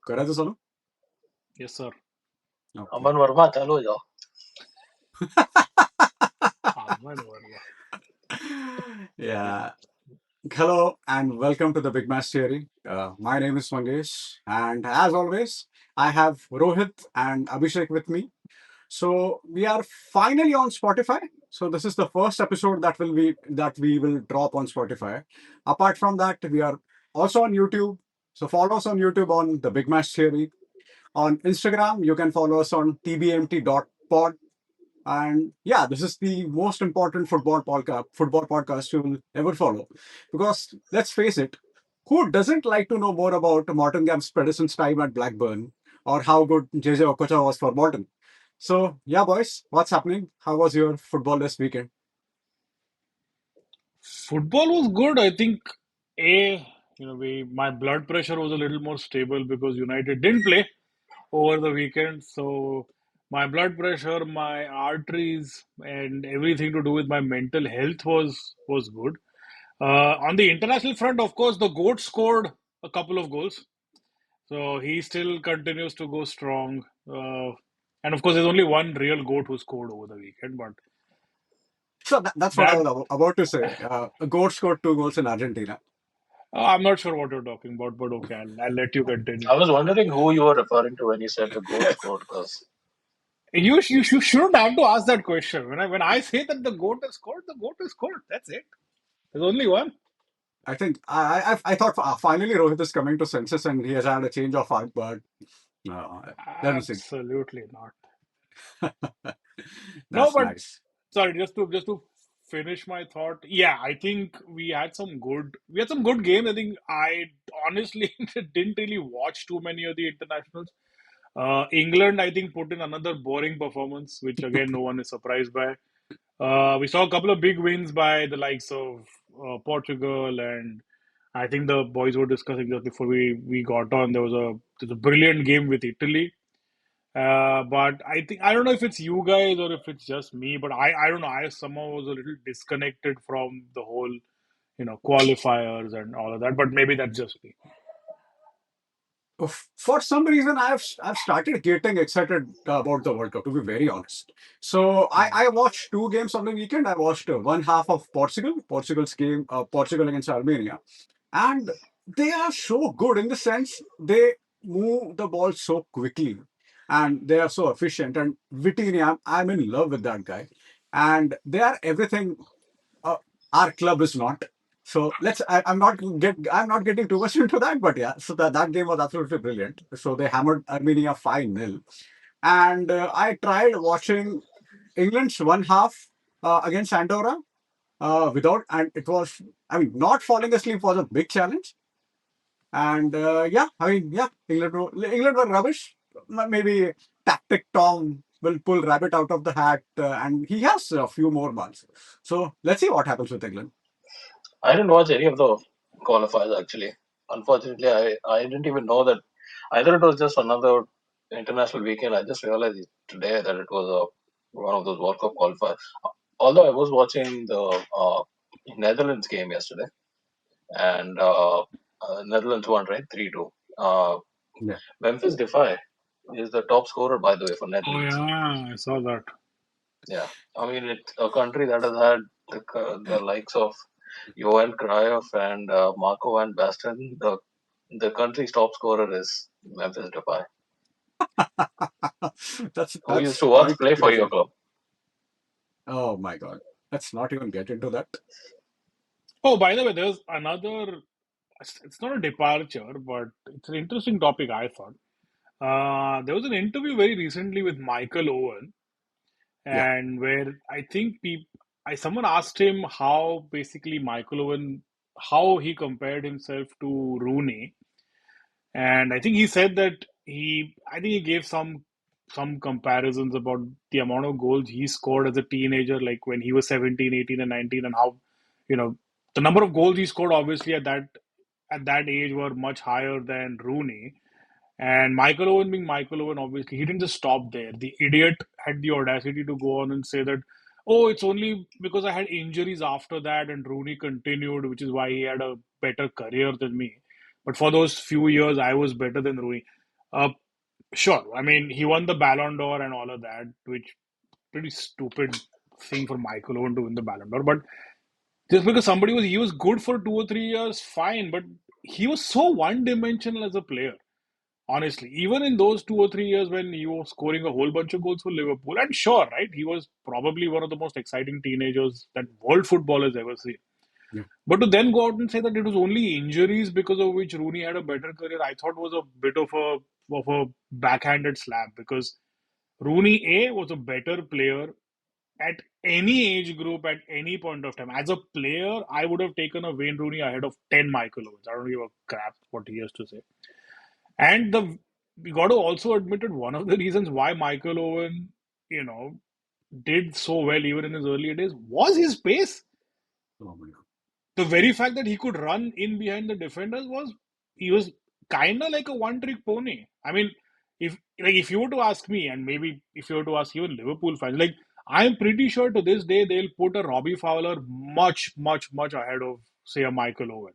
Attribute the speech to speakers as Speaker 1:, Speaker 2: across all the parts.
Speaker 1: करायचं चालू?
Speaker 2: Yes, sir.
Speaker 1: Okay.
Speaker 3: अमन वर्मा चालू हो जाओ.
Speaker 2: Aman Verma.
Speaker 1: Yeah. Hello and welcome to the Big Match Theory. My name is Mangesh, and as always, I have Rohit and Abhishek with me. So we are finally on Spotify. So this is the first episode that we will drop on Spotify. Apart from that, we are also on YouTube. So follow us on YouTube on the Big Match Theory. On Instagram, you can follow us on tbmt.pod. And yeah, this is the most important football podcast you will ever follow. Because let's face it, who doesn't like to know more about Mortongam's Pedersen's time at Blackburn or how good JJ Okocha was for Morton? So yeah, boys, what's happening? How was your football this weekend?
Speaker 2: Football was good. I think a my blood pressure was a little more stable because United didn't play over the weekend. So my blood pressure, my arteries, and everything to do with my mental health was good. On the international front, of course, the goat scored a couple of goals, so he still continues to go strong. And of course, there's only one real goat who scored over the weekend, but
Speaker 1: So that's what I
Speaker 2: that
Speaker 1: was about to say. A goat scored 2 goals in Argentina.
Speaker 2: I'm not sure what you're talking about, but okay, I'll let you continue.
Speaker 3: I was wondering who you were referring to when you said the goat scored, because
Speaker 2: You shouldn't have to ask that question. When I say that the goat is scored, the goat is scored. That's it. There's only one.
Speaker 1: I think I thought finally Rohit is coming to senses and he has had a change of heart, but let me see.
Speaker 2: Absolutely not. No,
Speaker 1: That's
Speaker 2: but
Speaker 1: nice.
Speaker 2: sorry, just to finish my thought. Yeah, I think we had some good games. I think I honestly didn't really watch too many of the internationals. England, I think, put in another boring performance, which again no one is surprised by. We saw a couple of big wins by the likes of Portugal, and I think the boys were discussing just before we got on. There's a brilliant game with Italy. But I don't know if it's you guys or if it's just me, but I don't know. I somehow was a little disconnected from the whole, qualifiers and all of that. But maybe that's just me.
Speaker 1: For some reason, I've started getting excited about the World Cup. To be very honest, so I watched 2 games on the weekend. I watched one half of Portugal's game, Portugal against Armenia, and they are so good in the sense they move the ball so quickly, and they are so efficient. And Vitinha, I'm in love with that guy, and they are everything uh, our club is not. So I'm not getting too much into that, but yeah. So that game was absolutely brilliant. So they hammered Armenia 5-0, and I tried watching England's one half against Andorra without, and it was, I mean, not falling asleep was a big challenge. And yeah, I mean, yeah, England were rubbish. Maybe tactic Tom will pull rabbit out of the hat, and he has a few more months. So let's see what happens with England.
Speaker 3: I didn't watch any of the qualifiers actually. Unfortunately, I didn't even know that either it was just another international weekend. I just realized today that it was one of those World Cup qualifiers. Although I was watching the Netherlands game yesterday, and Netherlands won, right, 3-2.
Speaker 1: Yeah.
Speaker 3: Memphis Depay is the top scorer, by the way, for
Speaker 2: Oh
Speaker 3: Netherlands.
Speaker 2: yeah, I saw that.
Speaker 3: Yeah, I mean it's a country that has had the likes of Johan Cruyff and Marco van Basten. The country's top scorer is Memphis Depay, who used
Speaker 1: That's
Speaker 3: to once
Speaker 1: quite
Speaker 3: play for your
Speaker 1: crazy.
Speaker 3: club.
Speaker 1: Oh my God. Let's not even get into that.
Speaker 2: Oh, by the way, there's another. It's not a departure, but it's an interesting topic. I thought there was an interview very recently with Michael Owen,
Speaker 1: Yeah.
Speaker 2: and where I think someone asked him how basically Michael Owen, how he compared himself to Rooney, and I think he said that I think he gave some comparisons about the amount of goals he scored as a teenager, like when he was 17, 18, and 19, and how, you know, the number of goals he scored obviously at that age were much higher than Rooney. And Michael Owen being Michael Owen, obviously, he didn't just stop there. The idiot had the audacity to go on and say that, oh, it's only because I had injuries after that and Rooney continued, which is why he had a better career than me. But for those few years, I was better than Rooney. Uh, sure. I mean, he won the Ballon d'Or and all of that, which pretty stupid thing for Michael Owen to win the Ballon d'Or. But just because he was good for 2 or 3 years, fine. But he was so one-dimensional as a player. Honestly, even in those 2 or 3 years when he was scoring a whole bunch of goals for Liverpool, and sure, right, he was probably one of the most exciting teenagers that world football has ever seen.
Speaker 1: Yeah.
Speaker 2: But to then go out and say that it was only injuries because of which Rooney had a better career, I thought was a bit of a backhanded slap because Rooney A was a better player at any age group at any point of time. As a player, I would have taken a Wayne Rooney ahead of 10 Michael Owens. I don't give a crap what he has to say. And the we got to also admit that one of the reasons why Michael Owen, you know, did so well even in his earlier days was his pace.
Speaker 1: Oh my God.
Speaker 2: The very fact that he could run in behind the defenders was he was kind of like a one trick pony. I mean, if you were to ask me, and maybe if you were to ask even Liverpool fans, like I'm pretty sure to this day they'll put a Robbie Fowler much ahead of say a Michael Owen.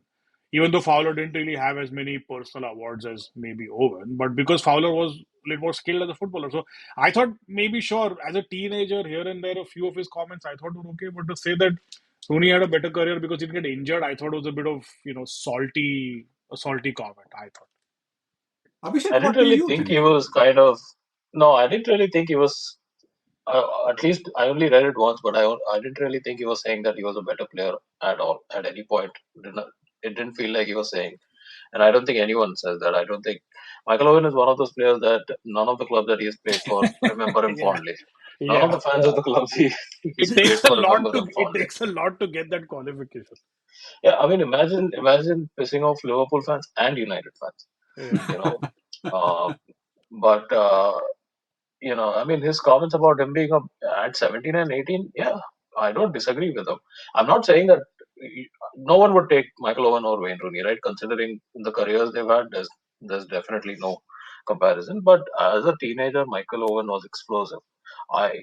Speaker 2: Even though Fowler didn't really have as many personal awards as maybe Owen, but because Fowler was a little more skilled as a footballer, so I thought maybe sure as a teenager here and there a few of his comments I thought were okay, but to say that Rooney had a better career because he didn't get injured. I thought it was a bit of a salty comment. I thought.
Speaker 1: Abhishek,
Speaker 3: I didn't
Speaker 1: what do
Speaker 3: really
Speaker 1: you
Speaker 3: think he
Speaker 1: think?
Speaker 3: was kind of. No, I didn't really think he was. At least I only read it once, but I didn't really think he was saying that he was a better player at all at any point. It didn't feel like he was saying, and I don't think anyone says that. I don't think Michael Owen is one of those players that none of the clubs that he has played for remember him
Speaker 2: Yeah,
Speaker 3: fondly. None of
Speaker 2: yeah.
Speaker 3: the fans of the clubs he's
Speaker 2: It
Speaker 3: played
Speaker 2: takes a
Speaker 3: for
Speaker 2: lot
Speaker 3: remember
Speaker 2: to
Speaker 3: him fondly.
Speaker 2: get that qualification.
Speaker 3: Yeah, I mean, imagine pissing off Liverpool fans and United fans.
Speaker 2: Yeah,
Speaker 3: You know, uh, but I mean, his comments about him being at 17 and 18, yeah, I don't disagree with him. I'm not saying that no one would take Michael Owen or Wayne Rooney, right? Considering the careers they've had, there's definitely no comparison. But as a teenager, Michael Owen was explosive.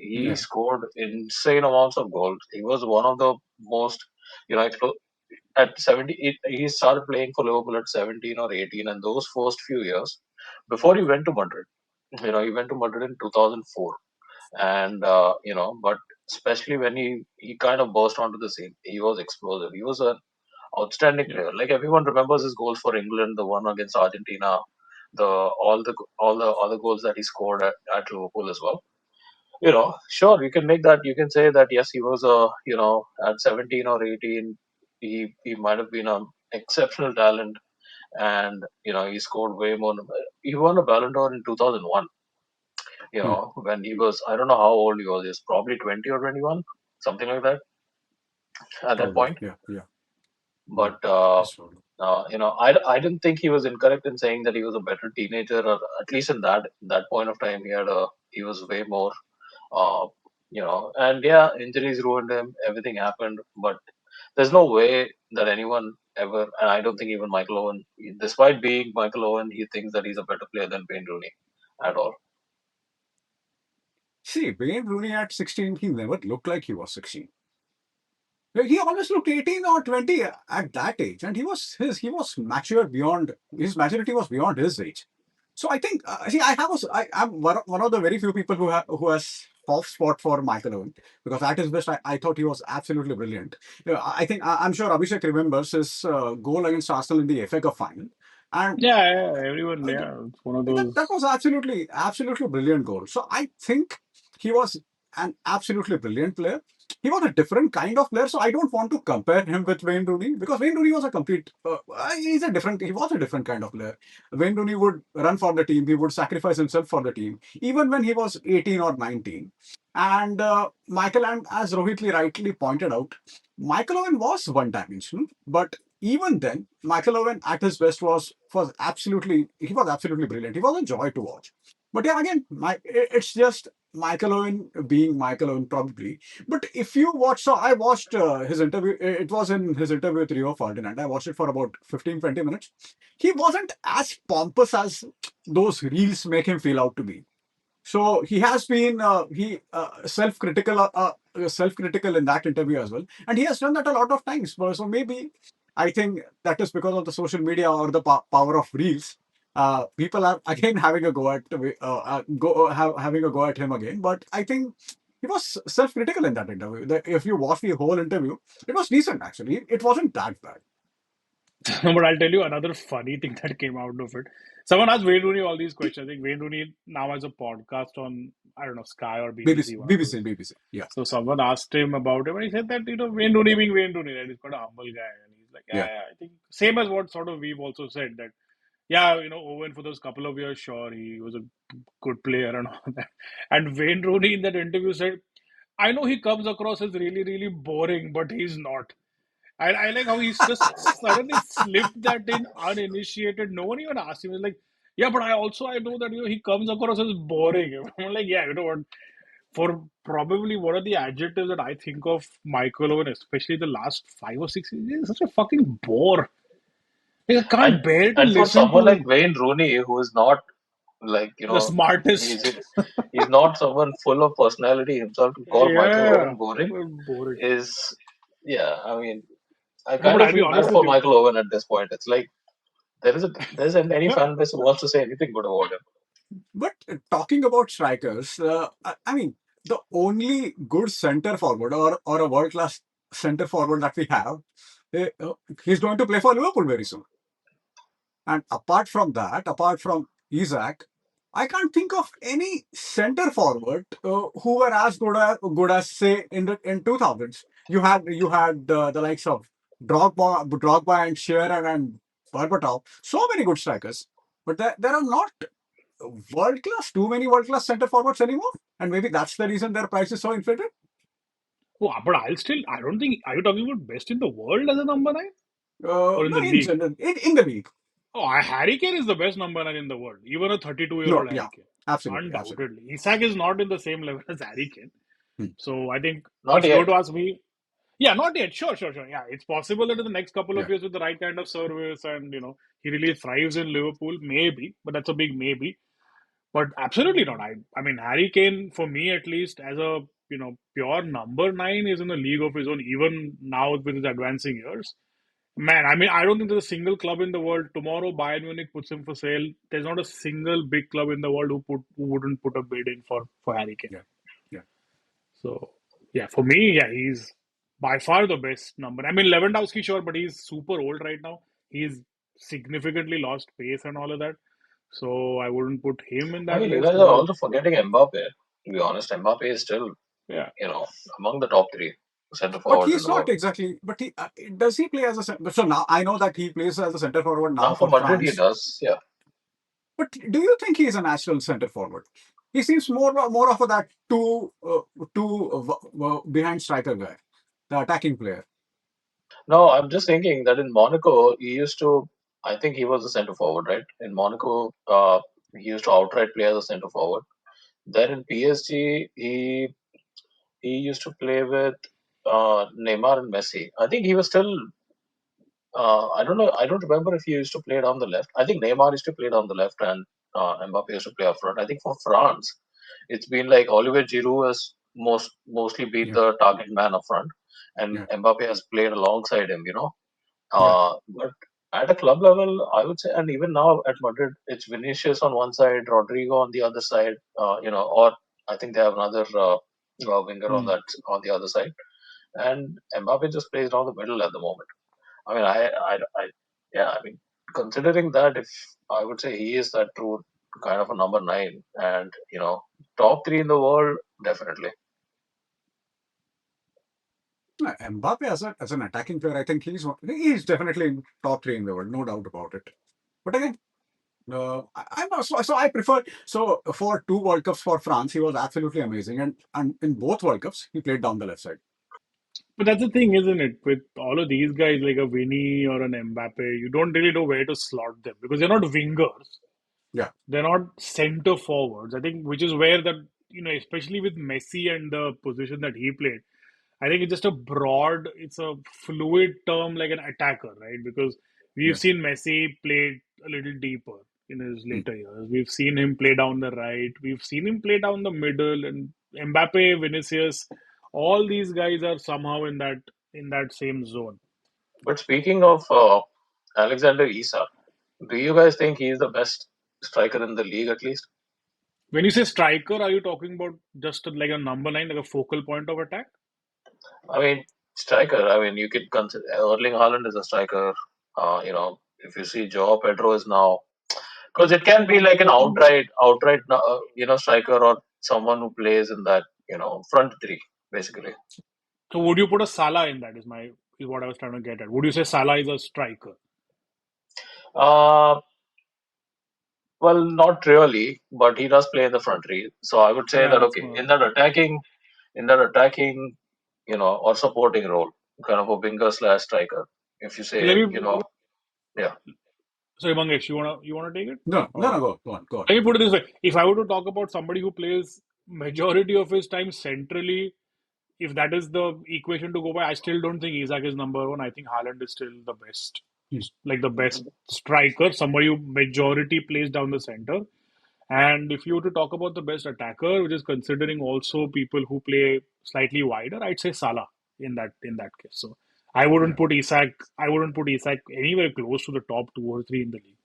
Speaker 3: He
Speaker 1: Yeah.
Speaker 3: scored insane amounts of goals. He was one of the most, at 17, he started playing for Liverpool at 17 or 18, and those first few years before he went to Madrid. He went to Madrid in 2004, and but especially when he kind of burst onto the scene, he was explosive. He was an outstanding
Speaker 2: yeah,
Speaker 3: player. Like everyone remembers his goals for England, the one against Argentina, the all the other goals that he scored at Liverpool as well. Sure, you can make that. You can say that yes, he was at 17 or 18, he might have been an exceptional talent, and he scored way more. He won a Ballon d'Or in 2001.
Speaker 1: Hmm.
Speaker 3: When he was, I don't know how old he was. He was probably 20 or 21, something like that at that
Speaker 1: Probably.
Speaker 3: point.
Speaker 1: Yeah. Yeah. Yeah.
Speaker 3: But
Speaker 1: That's probably.
Speaker 3: I didn't think he was incorrect in saying that he was a better teenager, or at least in that point of time, he was way more. Uh, and yeah, injuries ruined him. Everything happened, but there's no way that anyone ever, and I don't think even Michael Owen, despite being Michael Owen, he thinks that he's a better player than Wayne Rooney at all.
Speaker 1: See, Wayne Rooney at 16, he never looked like he was 16. He always looked 18 or 20 at that age, and he was mature beyond his maturity was beyond his age. So I think see I'm one of the very few people who has soft spot for Michael Owen because at his best I thought he was absolutely brilliant. I think I'm sure Abhishek remembers his goal against Arsenal in the FA Cup final, and
Speaker 2: yeah. Everyone,
Speaker 1: uh,
Speaker 2: yeah. It's one of
Speaker 1: that
Speaker 2: those.
Speaker 1: was absolutely brilliant goal. So I think he was an absolutely brilliant player. He was a different kind of player, so I don't want to compare him with Wayne Rooney because Wayne Rooney was a complete. He was a different kind of player. Wayne Rooney would run for the team. He would sacrifice himself for the team, even when he was 18 or 19. And Michael, and as Rohit rightly pointed out, Michael Owen was one-dimensional, but even then, Michael Owen at his best was absolutely brilliant. He was a joy to watch. But yeah, again, it's just Michael Owen being Michael Owen probably. But if you watch, so I watched his interview. It was in his interview with Rio Ferdinand. I watched it for about 15-20 minutes. He wasn't as pompous as those reels make him feel out to be. So he has been he self-critical in that interview as well, and he has done that a lot of times. So maybe I think that is because of the social media or the power of reels. People are again having a go at having a go at him again. But I think he was self-critical in that interview. If you watch the whole interview, it was decent actually. It wasn't that bad.
Speaker 2: But I'll tell you another funny thing that came out of it. Someone asked Wayne Rooney all these questions. I think Wayne Rooney now has a podcast on, I don't know, Sky or BBC,
Speaker 1: BBC,
Speaker 2: one of
Speaker 1: BBC,
Speaker 2: those.
Speaker 1: BBC. Yeah,
Speaker 2: So someone asked him about him, and he said that, Wayne Rooney being Wayne Rooney, right? He's quite a humble guy. And he's like, yeah,
Speaker 1: yeah.
Speaker 2: yeah, I think same as what sort of we've also said that, yeah, Owen for those couple of years, sure, he was a good player and all that. And Wayne Rooney in that interview said, I know he comes across as really, really boring, but he's not. I like how he's just suddenly slipped that in uninitiated. No one even asked him. He's like, yeah, but I know that he comes across as boring. I'm like, yeah, you know what? For probably what are the adjectives that I think of Michael Owen, especially the last 5 or 6 years, he's such a fucking bore. Like, I can't
Speaker 3: And
Speaker 2: bear to
Speaker 3: and for
Speaker 2: listen
Speaker 3: someone
Speaker 2: to
Speaker 3: like
Speaker 2: him.
Speaker 3: Wayne Rooney, who is not like
Speaker 2: The
Speaker 3: he's
Speaker 2: smartest.
Speaker 3: he's not someone full of personality himself, to call Michael Owen
Speaker 2: Yeah,
Speaker 3: boring
Speaker 2: boring.
Speaker 3: is, yeah. I mean, I
Speaker 2: No,
Speaker 3: kind
Speaker 2: but
Speaker 3: of
Speaker 2: I'll be
Speaker 3: feel
Speaker 2: honest
Speaker 3: bad
Speaker 2: with
Speaker 3: for
Speaker 2: you.
Speaker 3: Michael Owen at this point. It's like there isn't any
Speaker 2: No,
Speaker 3: fan base who wants to say anything good about him.
Speaker 1: But talking about strikers, I mean, the only good center forward or a world class center forward that we have, he's going to play for Liverpool very soon. And apart from that, apart from Isaac, I can't think of any center forward who were as good as say in 2000s. You had the likes of Drogba and Shearer and Berbatov. So many good strikers, but there are not world class too many world class center forwards anymore. And maybe that's the reason their price is so inflated.
Speaker 2: oh, but I don't think, are you talking about best in the world as a number nine or in
Speaker 1: No,
Speaker 2: the
Speaker 1: in
Speaker 2: league?
Speaker 1: general, in the league.
Speaker 2: Oh, Harry Kane is the best number nine in the world, even a 32-year-old
Speaker 1: No, yeah,
Speaker 2: Harry Kane.
Speaker 1: absolutely, absolutely.
Speaker 2: Undoubtedly. Isak is not in the same level as Harry Kane.
Speaker 1: Hmm.
Speaker 2: So I think
Speaker 3: Not
Speaker 2: if you were
Speaker 3: yet.
Speaker 2: to ask me, yeah, not yet. Sure, sure, sure. Yeah, it's possible that in the next couple of
Speaker 1: Yeah,
Speaker 2: years with the right kind of service and, he really thrives in Liverpool, maybe, but that's a big maybe. But absolutely not. I mean, Harry Kane, for me at least, as a, pure number nine, is in a league of his own, even now with his advancing years. Man, I mean, I don't think there's a single club in the world. Tomorrow, Bayern Munich puts him for sale. There's not a single big club in the world who wouldn't put a bid in for Harry Kane.
Speaker 1: yeah, yeah.
Speaker 2: So yeah, for me, yeah, he's by far the best number. I mean, Lewandowski, sure, but he's super old right now. He's significantly lost pace and all of that. So I wouldn't put him in
Speaker 3: I
Speaker 2: that
Speaker 3: mean, you
Speaker 2: list.
Speaker 3: guys are
Speaker 2: But
Speaker 3: also forgetting Mbappe. To be honest, Mbappe is still,
Speaker 2: yeah,
Speaker 3: you know, among the top three center
Speaker 1: But
Speaker 3: forwards in
Speaker 1: he's
Speaker 3: the
Speaker 1: not
Speaker 3: world.
Speaker 1: exactly. But he does he play as a so now I know that he plays as a center forward now
Speaker 3: Now for
Speaker 1: for
Speaker 3: Madrid, he
Speaker 1: France.
Speaker 3: does. Yeah.
Speaker 1: But do you think he is a natural center forward? He seems more of a that behind striker guy, the attacking player.
Speaker 3: No, I'm just thinking that in Monaco, he used to. I think he was a center forward, right? In Monaco, he used to outright play as a center forward. Then in PSG, he used to play with Neymar and Messi. I think he was still. I don't know. I don't remember if he used to play down the left. I think Neymar used to play down the left, and Mbappe used to play up front. I think for France, it's been like Olivier Giroud has mostly been
Speaker 1: Yeah,
Speaker 3: the target man up front, and
Speaker 1: yeah,
Speaker 3: Mbappe has played alongside him.
Speaker 1: yeah.
Speaker 3: But at a club level, I would say, and even now at Madrid, it's Vinicius on one side, Rodrigo on the other side. Or I think they have another winger
Speaker 1: Hmm.
Speaker 3: on the other side, and Mbappe just plays down the middle at the moment. I mean, yeah, I mean, considering that, if I would say he is that true kind of a number nine, and top three in the world, definitely.
Speaker 1: Mbappe as an attacking player, I think he's definitely in top three in the world, no doubt about it. But again, I'm not so I prefer so for two World Cups for France, he was absolutely amazing, and in both World Cups he played down the left side.
Speaker 2: but that's the thing, isn't it? With all of these guys like a Vinny or an Mbappe, you don't really know where to slot them because they're not wingers.
Speaker 1: Yeah,
Speaker 2: They're not center forwards. I think which is where that especially with Messi and the position that he played, I think it's just a broad, it's a fluid term like an attacker, right? Because we've
Speaker 1: yeah,
Speaker 2: seen Messi play a little deeper in his
Speaker 1: mm,
Speaker 2: later years. We've seen him play down the right. We've seen him play down the middle, and Mbappe, Vinicius, all these guys are somehow in that same zone.
Speaker 3: But speaking of Alexander Isak, Do you guys think he's the best striker in the league at least?
Speaker 2: When you say striker, are you talking about just like a number nine, like a focal point of attack?
Speaker 3: I mean, striker. I mean, you could consider Erling Haaland is a striker. If you see Joao Pedro is now, because it can be like an outright, striker or someone who plays in that, front three basically.
Speaker 2: So would you put a Salah in that? Is what I was trying to get at. Would you say Salah is a striker?
Speaker 3: Uh, well, not really, but he does play in the front three. So I would say
Speaker 2: Yeah,
Speaker 3: that
Speaker 2: that's
Speaker 3: okay, in that attacking, or supporting role, kind of a winger slash striker. If you
Speaker 2: so let
Speaker 3: say,
Speaker 2: me.
Speaker 3: yeah.
Speaker 2: Sorry, Mangesh, you wanna take it?
Speaker 1: No, no,
Speaker 2: Or
Speaker 1: no, go on, go on.
Speaker 2: let me put it this way: if I were to talk about somebody who plays majority of his time centrally, if that is the equation to go by, I still don't think Isak is number one. I think Haaland is still the best,
Speaker 1: Hmm.
Speaker 2: like the best striker, somebody who majority plays down the center. And if you were to talk about the best attacker, which is considering also people who play slightly wider, I'd say Salah in that case. So I wouldn't
Speaker 1: Yeah.
Speaker 2: put Isak. I wouldn't put Isak anywhere close to the top two or three in the league.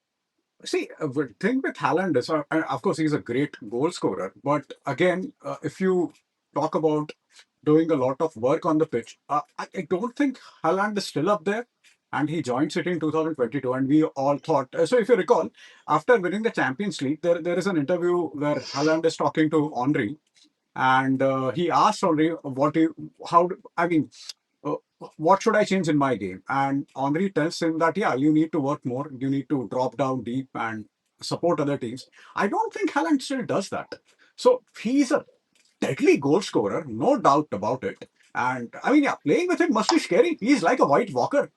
Speaker 1: See, the thing with Haaland is, of course, he's a great goal scorer. But again, if you talk about doing a lot of work on the pitch, I don't think Haaland is still up there. And he joined City in 2022, and we all thought. So, if you recall, after winning the Champions League, there is an interview where Haaland is talking to Henry, and he asked Henry what he, how, I mean, uh, what should I change in my game? And Henri tells him that, yeah, you need to work more. You need to drop down deep and support other teams. I don't think Haaland still does that. So he's a deadly goal scorer, no doubt about it. And I mean, yeah, playing with him must be scary. He's like a white walker.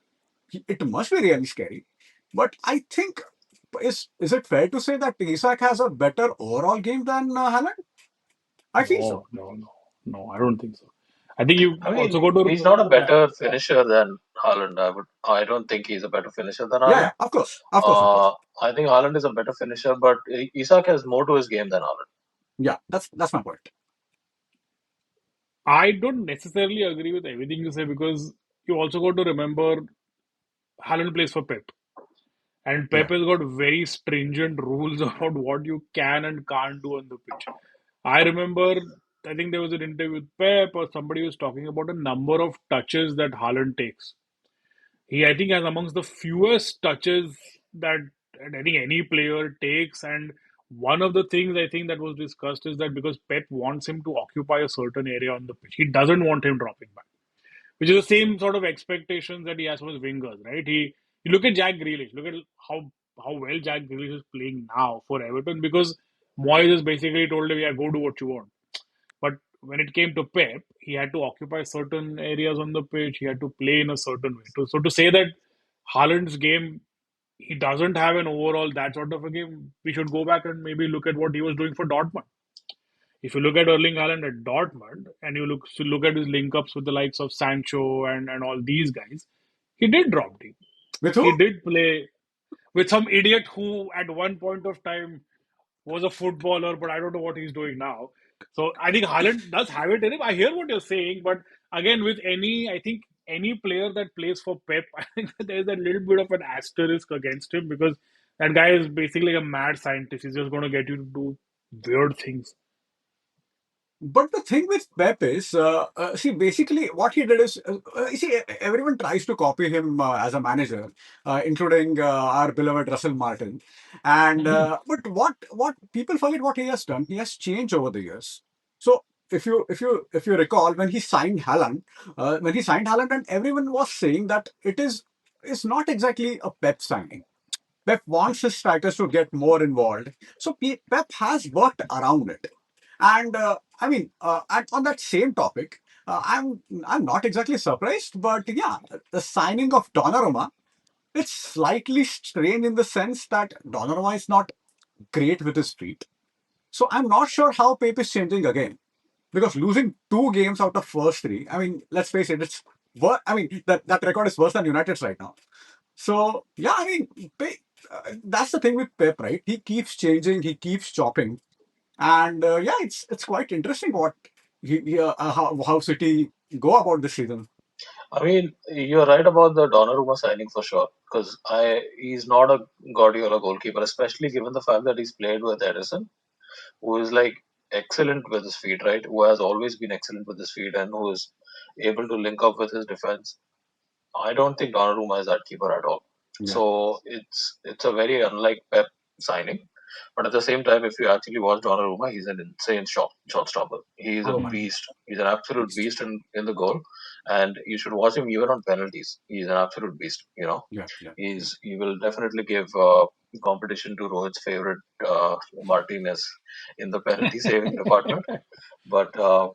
Speaker 1: It must be really scary. But I think, is it fair to say that Isak has a better overall game than Haaland? I feel so.
Speaker 2: No, no, no, no. I don't think so. I think you
Speaker 3: I
Speaker 2: also
Speaker 3: mean,
Speaker 2: got to.
Speaker 3: he's not a
Speaker 2: Yeah,
Speaker 3: better finisher than Haaland. I don't think he's a better finisher than
Speaker 1: Yeah,
Speaker 3: Haaland.
Speaker 1: yeah, of course. Of course, of
Speaker 3: Uh,
Speaker 1: course.
Speaker 3: I think Haaland is a better finisher, but Isak has more to his game than Haaland.
Speaker 1: Yeah, that's my point.
Speaker 2: I don't necessarily agree with everything you say because you also got to remember Haaland plays for Pep. And Pep
Speaker 1: Yeah.
Speaker 2: has got very stringent rules about what you can and can't do on the pitch. I remember, I think there was an interview with Pep or somebody was talking about a number of touches that Haaland takes. He, I think, has amongst the fewest touches that I think any player takes. And one of the things I think that was discussed is that because Pep wants him to occupy a certain area on the pitch, he doesn't want him dropping back, which is the same sort of expectations that he has from his wingers, right? You look at Jack Grealish, look at how well Jack Grealish is playing now for Everton because Moyes has basically told him, yeah, go do what you want. But when it came to Pep, he had to occupy certain areas on the pitch. He had to play in a certain way. So to say that Haaland's game, he doesn't have an overall that sort of a game, we should go back and maybe look at what he was doing for Dortmund. If you look at Erling Haaland at Dortmund and you look at his link ups with the likes of Sancho and all these guys, he did drop deep.
Speaker 1: With
Speaker 2: He
Speaker 1: who?
Speaker 2: did play with some idiot who at one point of time was a footballer, but I don't know what he's doing now. So I think Haaland does have it in him. I hear what you're saying, but again, I think any player that plays for Pep, I think that there's a little bit of an asterisk against him because that guy is basically a mad scientist. He's just going to get you to do weird things.
Speaker 1: But the thing with Pep is, see, basically what he did is, you see, everyone tries to copy him as a manager, including our beloved Russell Martin. And but what people forget what he has done. He has changed over the years. So if you recall when he signed Haaland, and everyone was saying that it's not exactly a Pep signing. Pep wants his strikers to get more involved. So Pep has worked around it. And and on that same topic, I'm not exactly surprised, but yeah, the signing of Donnarumma, it's slightly strange in the sense that Donnarumma is not great with his feet. So I'm not sure how Pep is changing again because losing two games out of first three. I mean, let's face it, that record is worse than United's right now. So yeah, I mean, that's the thing with Pep, right? He keeps changing, he keeps chopping, and yeah, it's quite interesting what how City go about this season.
Speaker 3: I mean, you're right about the Donnarumma signing for sure, because he's not a Guardiola goalkeeper, especially given the fact that he's played with Edison, who is like excellent with his feet, right? Who has always been excellent with his feet and who is able to link up with his defense. I don't think Donnarumma is that keeper at all.
Speaker 1: Yeah.
Speaker 3: So it's a very unlike Pep signing. But at the same time, if you actually watch Donnarumma, he's an insane shot stopper. He's a
Speaker 1: Oh my
Speaker 3: beast. He's an absolute
Speaker 1: beast.
Speaker 3: beast in the goal, and you should watch him even on penalties. He's an absolute beast.
Speaker 1: Yeah, yeah, yeah.
Speaker 3: He will definitely give competition to Rohit's favorite Martinez in the penalty saving department. But uh,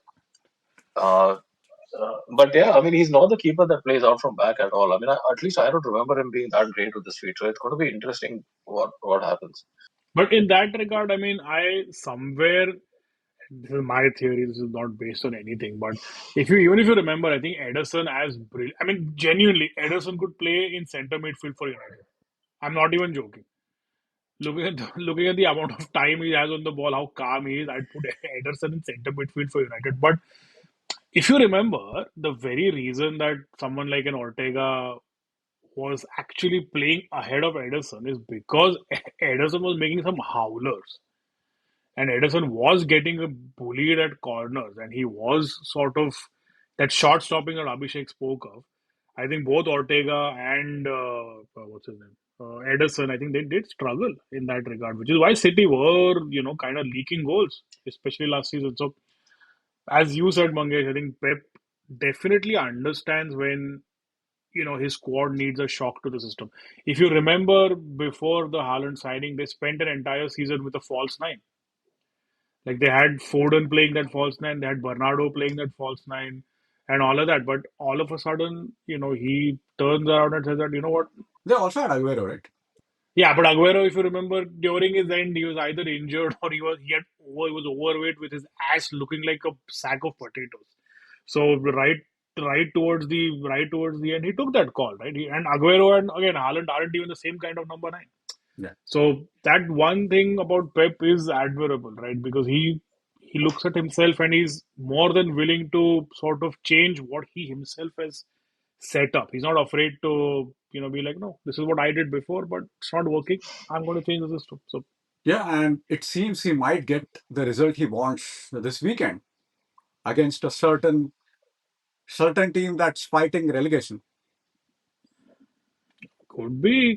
Speaker 3: but yeah, I mean, he's not the keeper that plays out from back at all. I mean, at least I don't remember him being that great with his feet. So it's going to be interesting what happens.
Speaker 2: But in that regard, I mean, I somewhere, this is my theory, this is not based on anything, but even if you remember, I think Ederson as brilliant. I mean, genuinely, Ederson could play in centre midfield for United. I'm not even joking. Looking at the amount of time he has on the ball, how calm he is, I'd put Ederson in centre midfield for United. But if you remember, the very reason that someone like an Ortega was actually playing ahead of Ederson is because Ederson was making some howlers. And Ederson was getting bullied at corners, and he was sort of that shot stopping that Abhishek spoke of. I think both Ortega and what's his name, Ederson, I think they did struggle in that regard, which is why City were kind of leaking goals, especially last season. So as you said, Mangesh, I think Pep definitely understands when his squad needs a shock to the system. If you remember, before the Haaland signing, they spent an entire season with a false nine. Like they had Foden playing that false nine, they had Bernardo playing that false nine, and all of that. But all of a sudden, he turns around and says that, you know what?
Speaker 1: They also had Aguero, right?
Speaker 2: Yeah, but Aguero, if you remember, during his end, he was either injured or he was overweight with his ass looking like a sack of potatoes. So right towards the end, he took that call, right? And Aguero and again Haaland aren't even the same kind of number nine.
Speaker 1: Yeah.
Speaker 2: So that one thing about Pep is admirable, right? Because he looks at himself and he's more than willing to sort of change what he himself has set up. He's not afraid to, be like, no, this is what I did before, but it's not working. I'm going to change the system. So
Speaker 1: Yeah, and it seems he might get the result he wants this weekend against a certain team that's fighting relegation.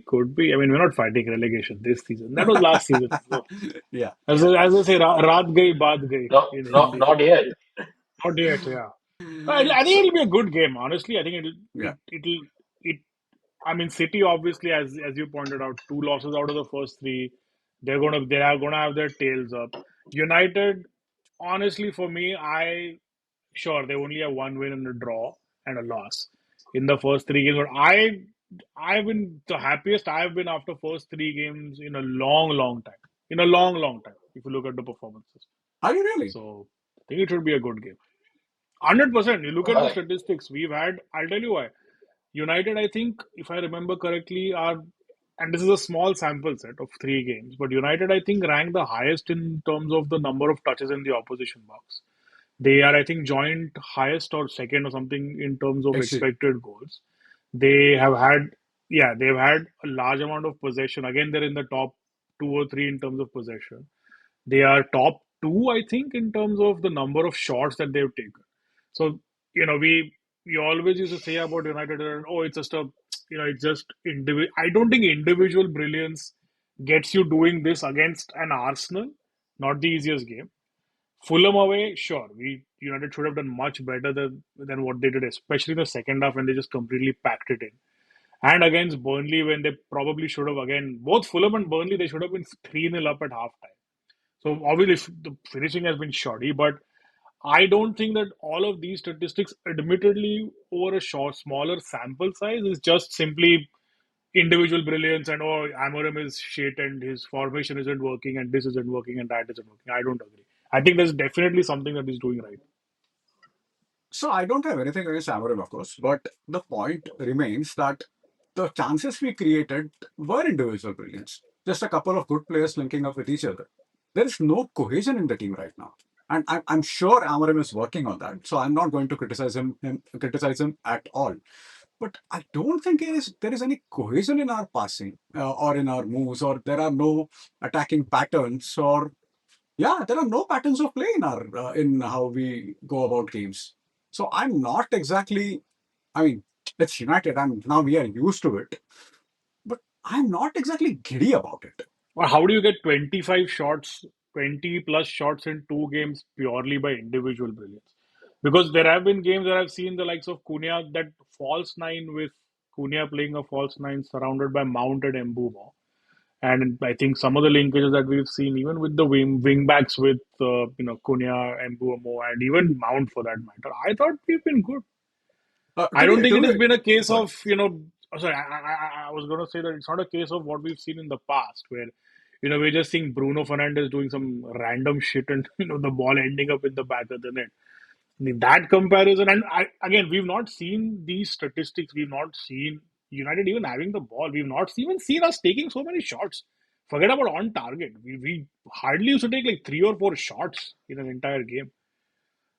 Speaker 2: could be. I mean, we're not fighting relegation this season. That was last season. So
Speaker 1: Yeah,
Speaker 2: as
Speaker 1: yeah,
Speaker 2: as I say, raat gayi, baat gayi
Speaker 3: No,
Speaker 2: in
Speaker 3: not
Speaker 2: Hindi.
Speaker 3: not yet.
Speaker 2: Not yet, yeah. I think
Speaker 1: so
Speaker 2: it'll be a good game. Honestly, I think
Speaker 1: yeah.
Speaker 2: it. I mean, City obviously, as you pointed out, two losses out of the first three. They are gonna have their tails up. United, honestly, for me, sure they only have one win and a draw and a loss in the first three games. But I've been the happiest I've been after first three games in a long, long time. In a long, long time. If you look at the performances,
Speaker 1: Are you really?
Speaker 2: so I think it should be a good game. 100%. You look at the
Speaker 3: Right.
Speaker 2: statistics we've had. I'll tell you why. United, I think, if I remember correctly, and this is a small sample set of three games, but United, I think, ranked the highest in terms of the number of touches in the opposition box. They are, I think, joint highest or second or something in terms of
Speaker 1: Actually,
Speaker 2: expected goals. They have had, yeah, they've had a large amount of possession. Again, they're in the top two or three in terms of possession. They are top two, I think, in terms of the number of shots that they've taken. So, we always used to say about United, oh, it's just it's just individual. I don't think individual brilliance gets you doing this against an Arsenal. Not the easiest game. Fulham away, sure. We United should have done much better than what they did, especially in the second half when they just completely packed it in. And against Burnley, when they probably should have, again, both Fulham and Burnley, they should have been 3-0 up at halftime. So obviously the finishing has been shoddy, but I don't think that all of these statistics, admittedly, over a smaller sample size, is just simply individual brilliance and oh, Amorim is shit and his formation isn't working and this isn't working and that isn't working. I don't agree. I think there's definitely something that he's doing right.
Speaker 1: so I don't have anything against Amorim, of course, but the point remains that the chances we created were individual brilliance. Just a couple of good players linking up with each other. There is no cohesion in the team right now. and I'm sure Amarim is working on that. So I'm not going to criticize him at all. But I don't think there is any cohesion in our passing or in our moves, or there are no attacking patterns, or yeah, there are no patterns of play in our in how we go about games. So I'm not exactly. I mean, it's United, and now we are used to it. But I'm not exactly giddy about it.
Speaker 2: Or how do you get 25 shots, 20 plus shots in 2 games purely by individual brilliance? Because there have been games where I've seen the likes of Cunha, that false nine with Cunha playing a false nine surrounded by Mount and Mbumo. And I think some of the linkages that we've seen, even with the wing backs with Cunha, Mbumo, and even Mount for that matter, I thought we've been good. I
Speaker 1: To
Speaker 2: don't
Speaker 1: be
Speaker 2: think
Speaker 1: to
Speaker 2: it has
Speaker 1: be
Speaker 2: been a case
Speaker 1: sorry.
Speaker 2: of, sorry, I was going to say that it's not a case of what we've seen in the past where, we're just seeing Bruno Fernandes doing some random shit and, the ball ending up in the back of the net. I mean, that comparison, and again, we've not seen these statistics. We've not seen United even having the ball. We've not even seen us taking so many shots. Forget about on target. We hardly used to take like 3 or 4 shots in an entire game.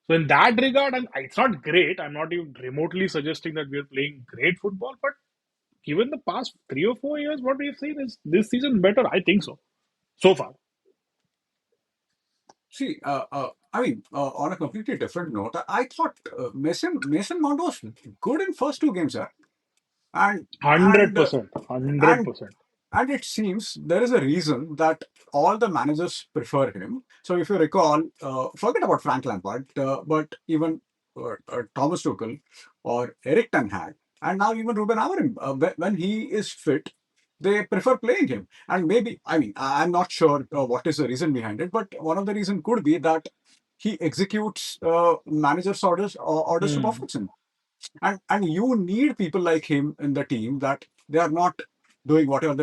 Speaker 2: So in that regard, and it's not great. I'm not even remotely suggesting that we're playing great football, but given the past 3 or 4 years, what we've seen is this season better. I think so. So far.
Speaker 1: See, I mean, on a completely different note, I thought Mason Mount was good in first two games, yeah. and and
Speaker 2: 100%.
Speaker 1: and
Speaker 2: 100%.
Speaker 1: and it seems there is a reason that all the managers prefer him. So if you recall, forget about Frank Lampard, but even Thomas Tuchel or Eric Ten Hag, and now even Ruben Amorim, when he is fit, they prefer playing him. And maybe, I mean, I'm not sure what is the reason behind it, but one of the reason could be that he executes managers' orders to
Speaker 2: Hmm.
Speaker 1: perfection, and you need people like him in the team, that they are not doing whatever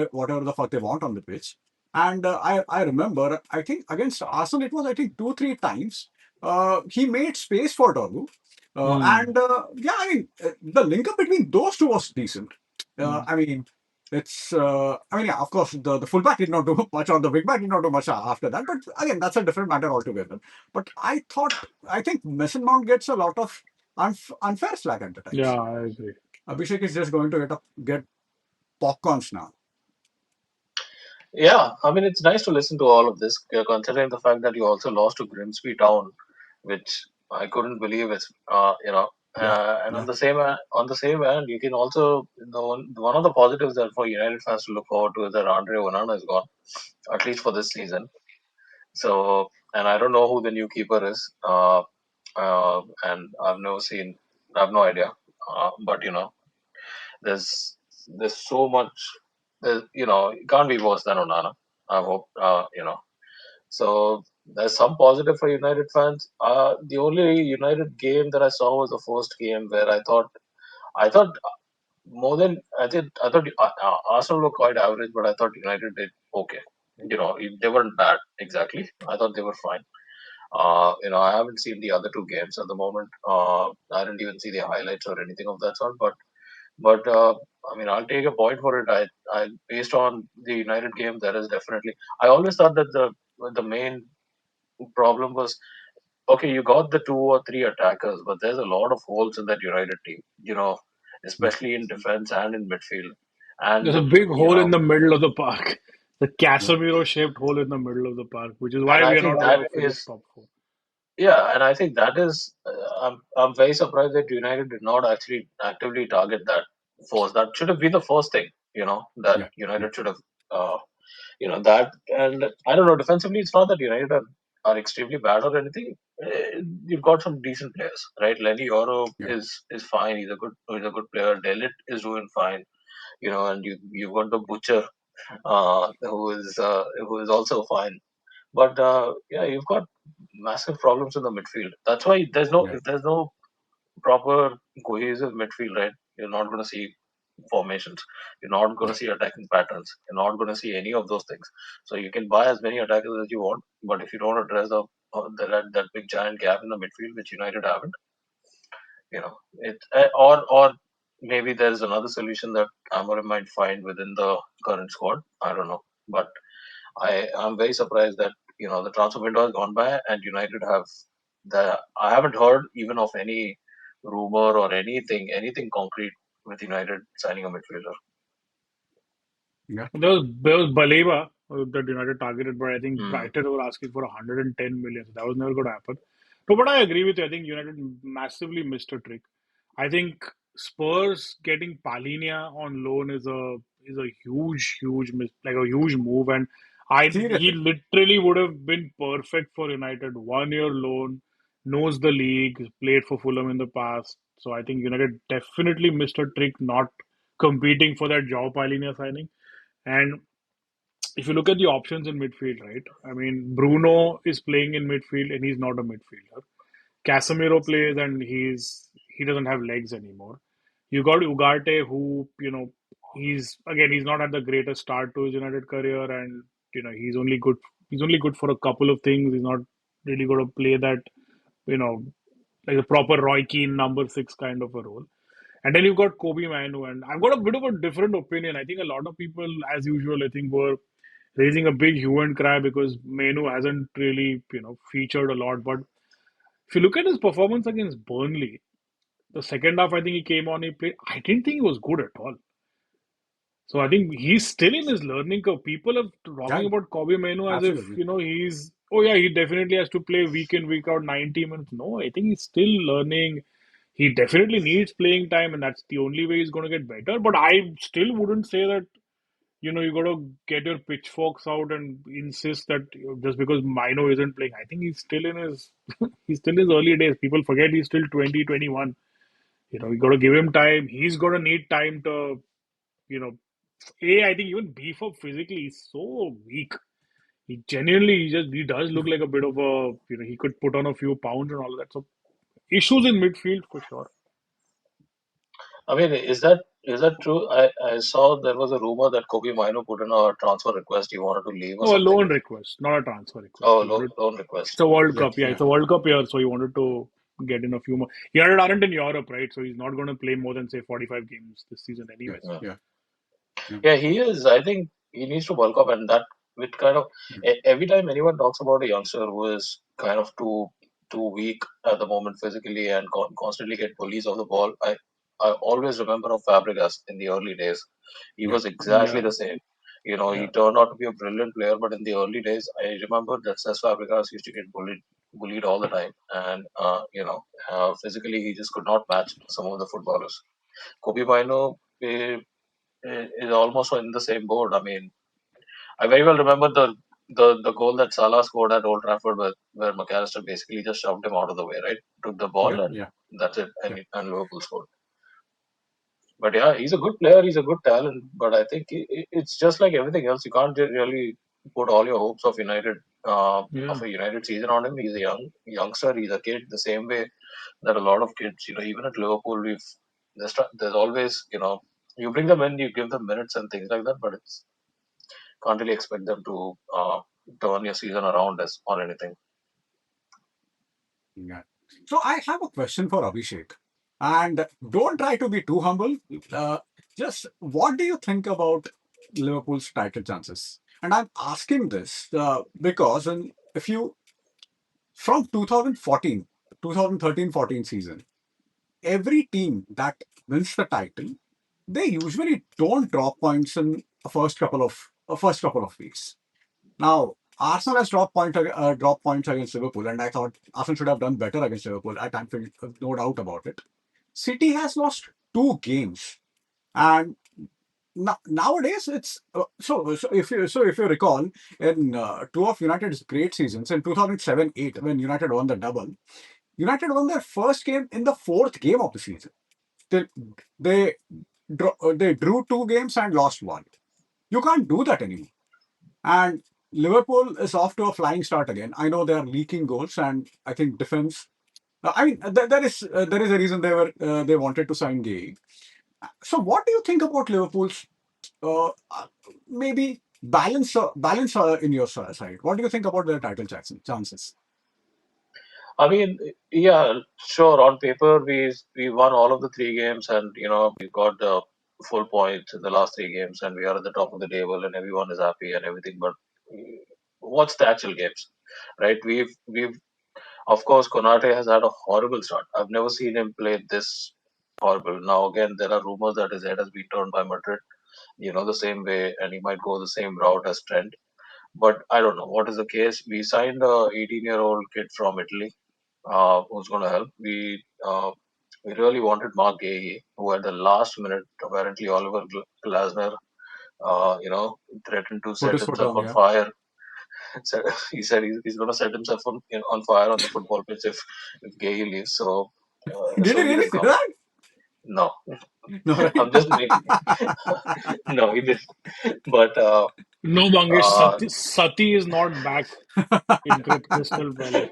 Speaker 1: the fuck they want on the pitch. And I remember, I think against Arsenal it was, I think, 2-3 times he made space for Dorgu.
Speaker 2: Hmm.
Speaker 1: And yeah, I mean, the link up between those two was decent.
Speaker 2: Hmm.
Speaker 1: I mean, I mean, yeah, of course, the fullback did not do much, or the wing back did not do much after that. But again, that's a different matter altogether. But I think Mason Mount gets a lot of unfair slack at the
Speaker 2: Yeah,
Speaker 1: times.
Speaker 2: I agree.
Speaker 1: Abhishek is just going to get popcorns now.
Speaker 3: Yeah, I mean, it's nice to listen to all of this, considering the fact that you also lost to Grimsby Town, which I couldn't believe.
Speaker 1: Yeah,
Speaker 3: And
Speaker 1: yeah,
Speaker 3: on the same hand, you can also, one of the positives that for United fans to look forward to is that Andre Onana is gone, at least for this season. So, and I don't know who the new keeper is, and I have no idea. But there's so much. It can't be worse than Onana. I hope. So there's some positive for United fans. The only United game that I saw was the first game where I thought more than I thought Arsenal were quite average, but I thought United did okay. They weren't bad exactly. I thought they were fine. I haven't seen the other two games at the moment. I didn't even see the highlights or anything of that sort. But I mean, I'll take a point for it. I based on the United game, there is definitely. I always thought that the main problem was okay. You got the two or three attackers, but there's a lot of holes in that United team.
Speaker 1: yeah,
Speaker 3: Especially in defense and in midfield. And
Speaker 2: There's a big
Speaker 3: you
Speaker 2: hole in
Speaker 3: know,
Speaker 2: the middle of the park. The
Speaker 1: yeah,
Speaker 2: Casemiro shaped hole in the middle of the park, which is
Speaker 3: and
Speaker 2: why
Speaker 3: I
Speaker 2: we are
Speaker 3: think
Speaker 2: not
Speaker 3: that
Speaker 2: going to finish
Speaker 3: is
Speaker 2: top four.
Speaker 3: yeah, and I think that is. I'm very surprised that United did not actually actively target that force. That should have been the first thing. That
Speaker 1: yeah, yeah,
Speaker 3: United should have. That, and I don't know, defensively it's not that United are extremely bad or anything. You've got some decent players, right? Lenny Yoro
Speaker 1: yeah,
Speaker 3: is fine. He's a good player. Delit is doing fine. And you've got the butcher, who is also fine. But yeah, you've got massive problems in the midfield. That's why
Speaker 1: yeah,
Speaker 3: if there's no proper cohesive midfield, right? You're not going to see formations. You're not going
Speaker 1: yeah,
Speaker 3: to see attacking patterns. You're not going to see any of those things. So you can buy as many attackers as you want, but if you don't address that big giant gap in the midfield, which United haven't, or maybe there's another solution that Amorim might find within the current squad. I don't know, but I'm very surprised that. the transfer window has gone by, and United have I haven't heard even of any rumor or anything concrete with United signing a midfielder.
Speaker 1: Yeah.
Speaker 2: There was Baleba that United targeted, but I think
Speaker 3: Hmm.
Speaker 2: Brighton were asking for 110 million. So that was never going to happen. No, but I agree with you. I think United massively missed a trick. I think Spurs getting Palinia on loan is a like a huge move, and he
Speaker 1: Seriously.
Speaker 2: literally would have been perfect for United. 1 year loan, knows the league, played for Fulham in the past. So I think United definitely missed a trick not competing for that João Palinia signing. And if you look at the options in midfield, right? I mean, Bruno is playing in midfield and he's not a midfielder. Casemiro plays and he doesn't have legs anymore. You got Ugarte, who he's not had the greatest start to his United career, and he's only good for a couple of things. He's not really going to play that you know like a proper Roy Keane number 6 kind of a role. And then you've got Kobe Manu, and I've got a bit of a different opinion. I think a lot of people, as usual, I think were raising a big hue and cry because Manu hasn't really, featured a lot. But if you look at his performance against Burnley, the second half, I think he came on, he played. I didn't think he was good at all. So I think he's still in his learning curve. People are
Speaker 1: Yeah,
Speaker 2: talking about Kobe Manu as if,
Speaker 1: absolutely.
Speaker 2: oh yeah, he definitely has to play week in, week out, 90 minutes. No, I think he's still learning. He definitely needs playing time, and that's the only way he's going to get better. But I still wouldn't say that, you got to get your pitchforks out and insist that just because Mino isn't playing. I think he's still in his he's still in his early days. People forget he's still 20, 21. You got to give him time. He's going to need time to, you know, I think even beef up physically. He's so weak. He genuinely, he does look like a bit of a, he could put on a few pounds and all of that. So issues in midfield for sure.
Speaker 3: I mean, is that true? I saw there was a rumor that Kobe Mino put in a transfer request. He wanted to leave or
Speaker 2: No, a
Speaker 3: something.
Speaker 2: loan request, not a transfer request.
Speaker 3: Oh,
Speaker 2: He wanted,
Speaker 3: loan
Speaker 2: it's
Speaker 3: request.
Speaker 2: a World
Speaker 1: Yeah,
Speaker 2: Cup. Yeah,
Speaker 1: yeah,
Speaker 2: it's a World Cup year, so he wanted to get in a few more. United aren't in Europe, right? So he's not going to play more than, say, 45 games this season,
Speaker 1: yeah,
Speaker 2: anyways.
Speaker 3: Yeah.
Speaker 1: yeah, yeah.
Speaker 3: Yeah, he is. I think he needs to bulk up, and that with kind of every time anyone talks about a youngster who is kind of too weak at the moment physically and constantly get bullies of the ball, I always remember of Fabregas in the early days. He
Speaker 1: Yeah.
Speaker 3: was exactly
Speaker 2: Yeah,
Speaker 3: the same. He
Speaker 2: yeah.
Speaker 3: turned out to be a brilliant player, but in the early days, I remember that Cesc Fabregas used to get bullied all the time, and physically he just could not match some of the footballers. Kobe Mino is almost in the same boat. I mean, I very well remember the goal that Salah scored at Old Trafford, where McAllister basically just shoved him out of the way, right? Took the ball
Speaker 1: Yeah,
Speaker 3: and
Speaker 1: yeah,
Speaker 3: that's it,
Speaker 1: yeah,
Speaker 3: and Liverpool scored. But yeah, he's a good player. He's a good talent. But I think it's just like everything else. You can't really put all your hopes of
Speaker 2: Yeah.
Speaker 3: a United season on him. He's a youngster. He's a kid. The same way that a lot of kids, even at Liverpool, there's always you bring them in, you give them minutes and things like that. But it's can't really expect them to turn your season around as on anything.
Speaker 1: yeah. So I have a question for Abhishek, and don't try to be too humble. Uh, just what do you think about Liverpool's title chances? And I'm asking this because if you from 2014, 2013-14 season, every team that wins the title, they usually don't drop points in the first couple of weeks. Now, Arsenal has dropped points against Liverpool, and I thought Arsenal should have done better against Liverpool at Anfield, no doubt about it. City has lost two games, and nowadays it's so if you recall in two of United's great seasons in 2007-8 when United won the double, United won their first game in the fourth game of the season. They they, they drew two games and lost one. You can't do that anymore. And Liverpool is off to a flying start again. I know they are leaking goals, and I think defense. I mean, there is a reason they wanted to sign Gay. So, what do you think about Liverpool's maybe balance in your side? What do you think about their title chances?
Speaker 3: I mean, yeah, sure. On paper, we won all of the three games, and we got the full points in the last three games, and we are at the top of the table, and everyone is happy and everything. But watch the actual games, right? We've of course Konate has had a horrible start. I've never seen him play this horrible. Now again, there are rumors that his head has been turned by Madrid, the same way, and he might go the same route as Trent. But I don't know what is the case. We signed a 18-year-old kid from Italy, who's going to help. We really wanted Mark Guehi, who at the last minute apparently Oliver Glasner, you know, threatened to
Speaker 1: Put
Speaker 3: set
Speaker 1: his foot
Speaker 3: himself
Speaker 1: down,
Speaker 3: on
Speaker 1: yeah.
Speaker 3: fire. He said he's going to set himself on fire on the football pitch if Guehi leaves.
Speaker 1: Did
Speaker 3: So
Speaker 1: he
Speaker 3: he
Speaker 1: really
Speaker 3: didn't
Speaker 1: say
Speaker 3: come.
Speaker 1: that?
Speaker 3: No,
Speaker 1: No, right?
Speaker 3: I'm just making. No, he didn't. But
Speaker 2: No, Mangesh,
Speaker 3: uh,
Speaker 2: Sati is not back in Crystal Palace.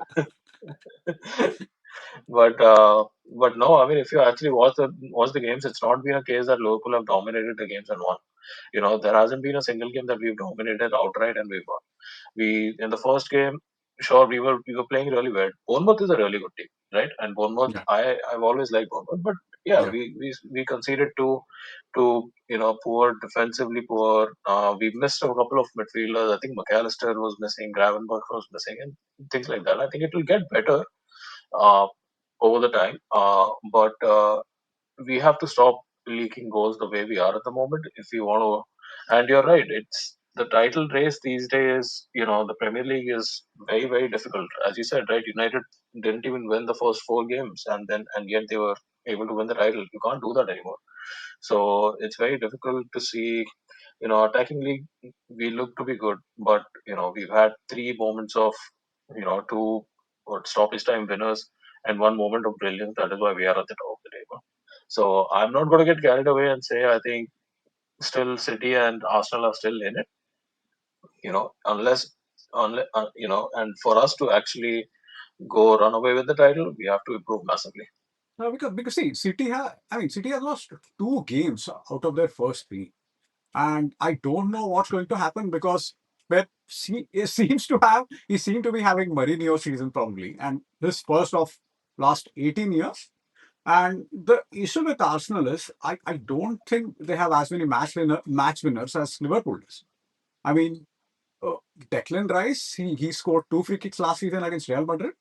Speaker 3: But no, I mean, if you actually watch the games, it's not been a case that Liverpool have dominated the games and won. There hasn't been a single game that we've dominated outright and we've won. We in the first game, sure, we were playing really well. Bournemouth is a really good team, right? And Bournemouth,
Speaker 1: Yeah,
Speaker 3: I've always liked Bournemouth, but yeah,
Speaker 1: yeah.
Speaker 3: we conceded to poor defensively poor. We missed a couple of midfielders. I think McAllister was missing, Gravenberch was missing, and things like that. I think it will get better uh, over the time. But we have to stop leaking goals the way we are at the moment if we want to. And you're right, it's the title race these days. The Premier League is very, very difficult. As you said, right? United didn't even win the first four games, and yet they were able to win the title. You can't do that anymore. So it's very difficult to see. Attacking league, we look to be good, but we've had three moments of two stoppage time winners and one moment of brilliance. That is why we are at the top of the table. So I'm not going to get carried away and say I think still City and Arsenal are still in it. Unless and for us to actually go run away with the title, we have to improve massively.
Speaker 1: Because see, City has lost two games out of their first three. And I don't know what's going to happen because Pep he seemed to be having Mourinho season probably, and this first of last 18 years. And the issue with Arsenal is I don't think they have as many match winners as Liverpool does. I mean, uh, Declan Rice, he scored two free kicks last season against Real Madrid.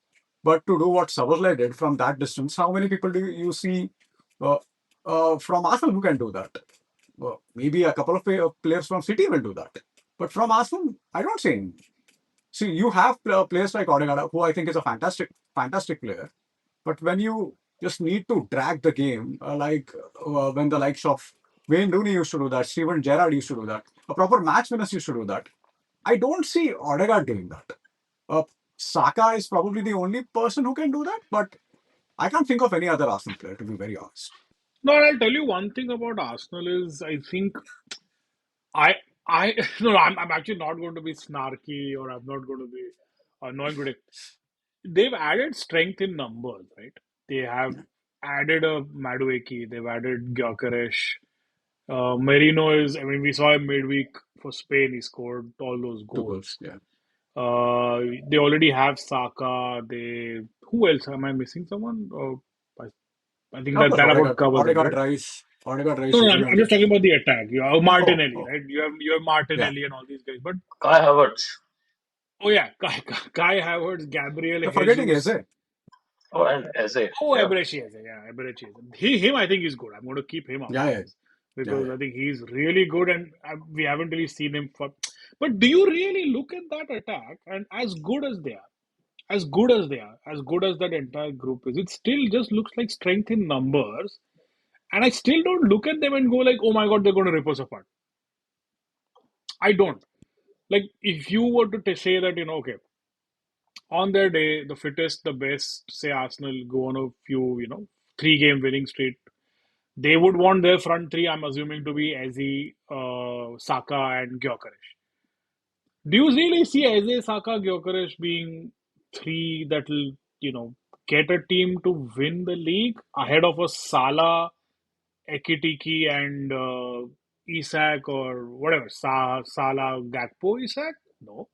Speaker 1: But to do what Szoboszlai did from that distance, how many people do you see uh, from Arsenal who can do that? Well, maybe a couple of players from City will do that. But from Arsenal, I don't see any. See, you have players like Odegaard, who I think is a fantastic player. But when you just need to drag the game, when the likes of Wayne Rooney used to do that, Steven Gerrard used to do that, a proper match winners used to do that. I don't see Odegaard doing that. Uh, Saka is probably the only person who can do that, but I can't think of any other Arsenal player, to be very honest.
Speaker 2: No, I'll tell you one thing about Arsenal is I think I no, I'm actually not going to be snarky or I'm not going to be annoying today. They've added strength in numbers, right? They have added a Madueke, they've added Gyökeres. Merino is, I mean, we saw him midweek for Spain. He scored all those
Speaker 1: Two goals,
Speaker 2: goals.
Speaker 1: yeah.
Speaker 2: They already have Saka. Who else? Am I missing someone? I think
Speaker 1: Of
Speaker 2: that
Speaker 1: course,
Speaker 2: that about covers it, right?
Speaker 1: Odegaard, Rice,
Speaker 2: No, no, I'm
Speaker 1: Rudiger.
Speaker 2: just talking about the attack. You have
Speaker 1: Oh,
Speaker 2: Martinelli,
Speaker 1: oh,
Speaker 2: right? You have
Speaker 1: yeah.
Speaker 2: Martinelli and all these guys. But
Speaker 3: Kai Havertz.
Speaker 2: oh yeah, Kai Havertz, Gabriel
Speaker 1: You're forgetting
Speaker 2: Jesus.
Speaker 1: Eze.
Speaker 3: Oh, and Eze.
Speaker 2: Oh,
Speaker 3: Yeah.
Speaker 2: Eberechi, yeah, Eberechi. Him, I think is good. I'm going to keep him up
Speaker 1: Yeah, yeah,
Speaker 2: front
Speaker 1: yeah,
Speaker 2: because
Speaker 1: yeah.
Speaker 2: I think he's really good, and we haven't really seen him for. But do you really look at that attack and as good as they are, as good as that entire group is, it still just looks like strength in numbers, and I still don't look at them and go like, oh my god, they're going to rip us apart. I don't. Like if you were to say that, okay, on their day, the fittest, the best, say Arsenal go on a few, 3-game winning streak. They would want their front three, I'm assuming, to be Eze, Saka, and Gyökeres. Do you really see Eze, Saka, Gyökeres being three that will, get a team to win the league ahead of a Salah, Ekitiki, and Isak or whatever, Salah, Gakpo, Isak? No.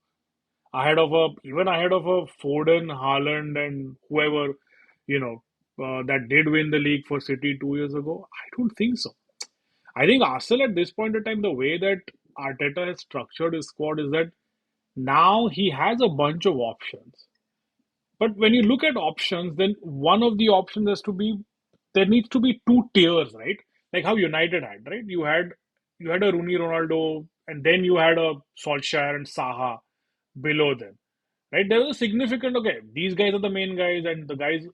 Speaker 2: Even ahead of a Foden, Haaland, and whoever, you know, that did win the league for City 2 years ago? I don't think so. I think Arsenal at this point in time, the way that Arteta has structured his squad is that Now he has a bunch of options. But when you look at options, then one of the options has to be there needs to be two tiers, right? Like how United had, right? You had a Rooney Ronaldo, and then you had a Solskjaer and Saha below them, right? There was a significant okay. These guys are the main guys, and the guys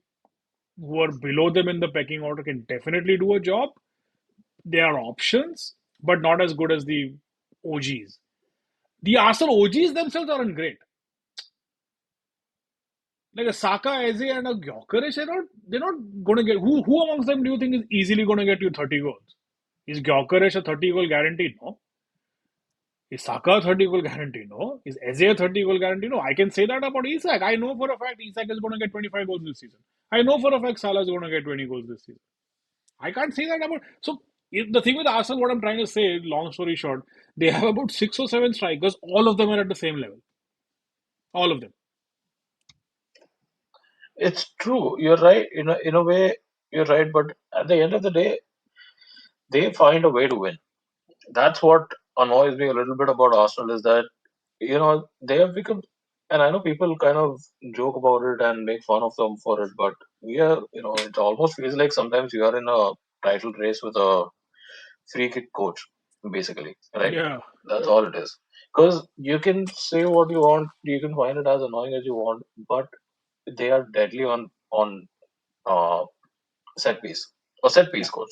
Speaker 2: who are below them in the pecking order can definitely do a job. They are options, but not as good as the OGs. The Arsenal OGs themselves aren't great. Like a Saka, Eze, and a Gyökeres, they're not going to get. Who amongst them do you think is easily going to get you 30 goals? Is Gyökeres a 30 goal guarantee? No. Is Saka a 30 goal guarantee? No. Is Eze a 30 goal guarantee? No. I can say that about Isak. I know for a fact Isak is going to get 25 goals this season. I know for a fact Salah is going to get 20 goals this season. I can't say that about. So the thing with Arsenal, what I'm trying to say, long story short, they have about 6 or 7 strikers. All of them are at the same level. All of them.
Speaker 3: It's true. You're right. In a way, you're right. But at the end of the day, they find a way to win. That's what annoys me a little bit about Arsenal is that they have become, and I know people kind of joke about it and make fun of them for it, but we are, it almost feels like sometimes you are in a title race with a free kick coach, basically, right?
Speaker 2: Yeah.
Speaker 3: That's all it is. Because you can say what you want, you can find it as annoying as you want, but they are deadly on uh, set piece or set
Speaker 1: Yeah.
Speaker 3: piece coach.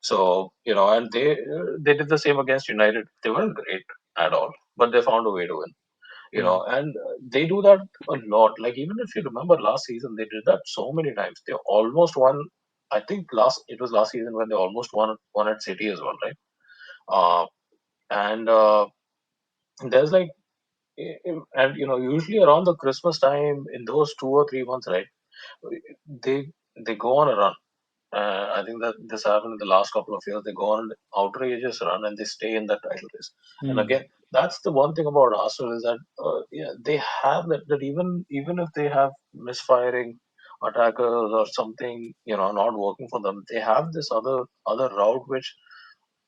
Speaker 3: So and they did the same against United. They weren't great at all, but they found a way to win.
Speaker 1: Mm.
Speaker 3: And they do that a lot. Like even if you remember last season, they did that so many times. They almost won. I think last season when they almost won at City as well, right? Uh, and there's like and usually around the Christmas time in those 2 or 3 months, right? They they go on a run. I think that this happened in the last couple of years. They go on an outrageous run and they stay in that title race. And
Speaker 2: Hmm.
Speaker 3: again, that's the one thing about Arsenal is that yeah, they have that even if they have misfiring attackers or something not working for them, they have this other route which